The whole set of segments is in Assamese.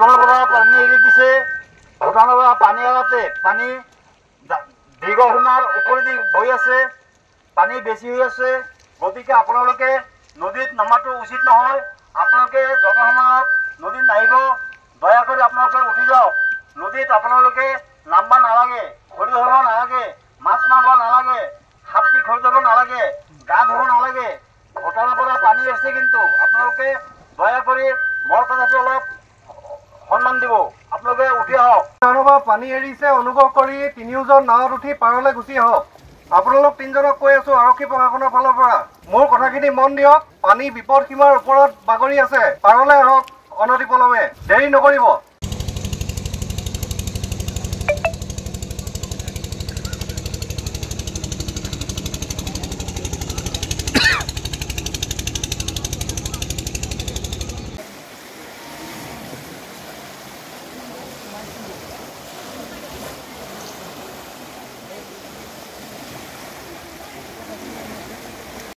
ভূটানৰ পৰা পানী এৰি দিছে। ভূটানৰ পৰা পানী এৰাতে পানী দীৰ্ঘসীমাৰ ওপৰেদি বৈ আছে, পানী বেছি হৈ আছে। গতিকে আপোনালোকে নদীত নমাটো উচিত নহয়। আপোনালোকে জনসাধাৰণক নদীত নাহিব, দয়া কৰি আপোনালোকে উঠি যাওক। নদীত আপোনালোকে নামিব নালাগে, ঘূৰি ধৰিব নালাগে, মাছ মাৰিব নালাগে, সাপটি ঘূৰি যাব নালাগে, গা ধুব নালাগে। ভূটানৰ পৰা পানী আছে, কিন্তু আপোনালোকে দয়া কৰি মোৰ কথাটো অলপ সন্মান দিব। আপোনালোকে উঠি আহক। ভূটানৰ পৰা পানী এৰিছে, অনুগ্ৰহ কৰি তিনিওজন নাৱত উঠি পাৰলৈ গুচি আহক। আপোনালোক তিনিজনক কৈ আছো আৰক্ষী প্ৰশাসনৰ ফালৰ পৰা মোৰ কথাখিনি মন দিয়ক। পানী বিপদ সীমাৰ ওপৰত বাগৰি আছে, পাৰলৈ আহক অনতিপলমে, দেৰি নকৰিব।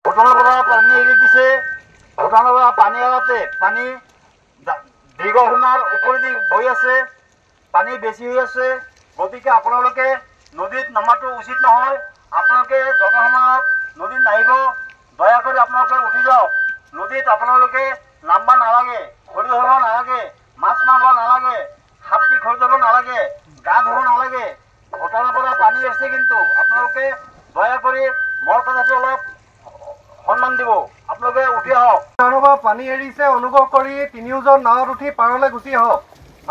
ভূটানৰ পৰা পানী এৰি দিছে। ভূটানৰ পৰা পানী এৰাতে পানী দীৰ্ঘসীমাৰ ওপৰেদি বৈ আছে, পানী বেছি হৈ আছে। গতিকে আপোনালোকে নদীত নমাটো উচিত নহয়। আপোনালোকে জনসাধাৰণক নদীত নাহিব, দয়া কৰি আপোনালোকে উঠি যাওক। নদীত আপোনালোকে নামিব নালাগে, ঘূৰি ধৰিব নালাগে, মাছ মাৰিব নালাগে, সাপটি ঘূৰি যাব নালাগে, গা ধুব নালাগে। ভূটানৰ পৰা পানী আছে, কিন্তু আপোনালোকে দয়া কৰি মোৰ কথাটো অলপ সন্মান দিব। আপোনালোকে উঠি আহক। ভূটানৰ পৰা পানী এৰিছে, অনুগ্ৰহ কৰি তিনিওজন নাৱত উঠি পাৰলৈ গুচি আহক।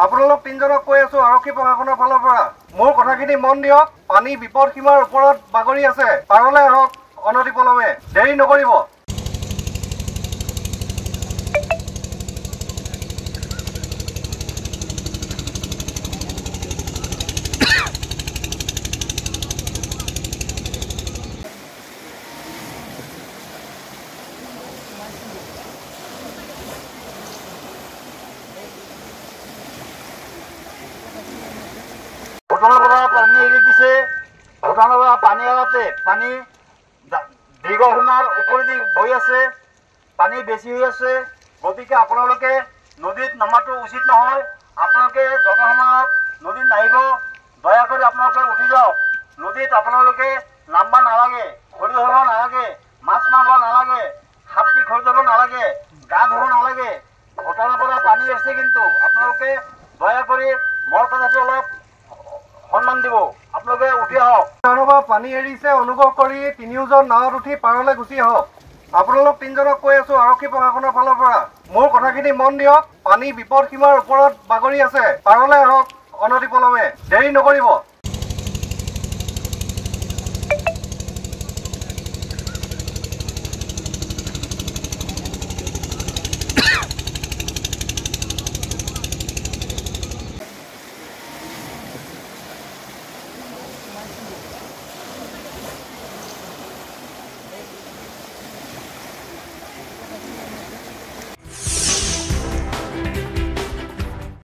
আপোনালোক তিনিজনক কৈ আছো আৰক্ষী প্ৰশাসনৰ ফালৰ পৰা মোৰ কথাখিনি মন দিয়ক। পানী বিপদ সীমাৰ ওপৰত বাগৰি আছে, পাৰলৈ আহক অনতিপলমে, দেৰি নকৰিব। ভূটানৰ পৰা পানী এৰি দিছে। ভূটানৰ পৰা পানী এৰাতে পানী দীৰ্ঘসীমাৰ ওপৰেদি বৈ আছে, পানী বেছি হৈ আছে। গতিকে আপোনালোকে নদীত নমাটো উচিত নহয়। আপোনালোকে জনসাধাৰণক নদীত নাহিব, দয়া কৰি আপোনালোকে উঠি যাওক। নদীত আপোনালোকে নামিব নালাগে, ঘূৰি ধৰিব নালাগে, মাছ মাৰিব নালাগে, সাপটি ঘূৰি যাব নালাগে, গা ধুব নালাগে। ভূটানৰ পৰা পানী আছে, কিন্তু আপোনালোকে দয়া কৰি মোৰ কথাটো অলপ সন্মান দিব। আপোনালোকে উঠি আহক। ভূটানৰ পৰা পানী এৰিছে, অনুগ্ৰহ কৰি তিনিওজন নাৱত উঠি পাৰলৈ গুচি আহক। আপোনালোক তিনিজনক কৈ আছো আৰক্ষী প্ৰশাসনৰ ফালৰ পৰা মোৰ কথাখিনি মন দিয়ক। পানী বিপদ সীমাৰ ওপৰত বাগৰি আছে, পাৰলৈ আহক অনতিপলমে, দেৰি নকৰিব।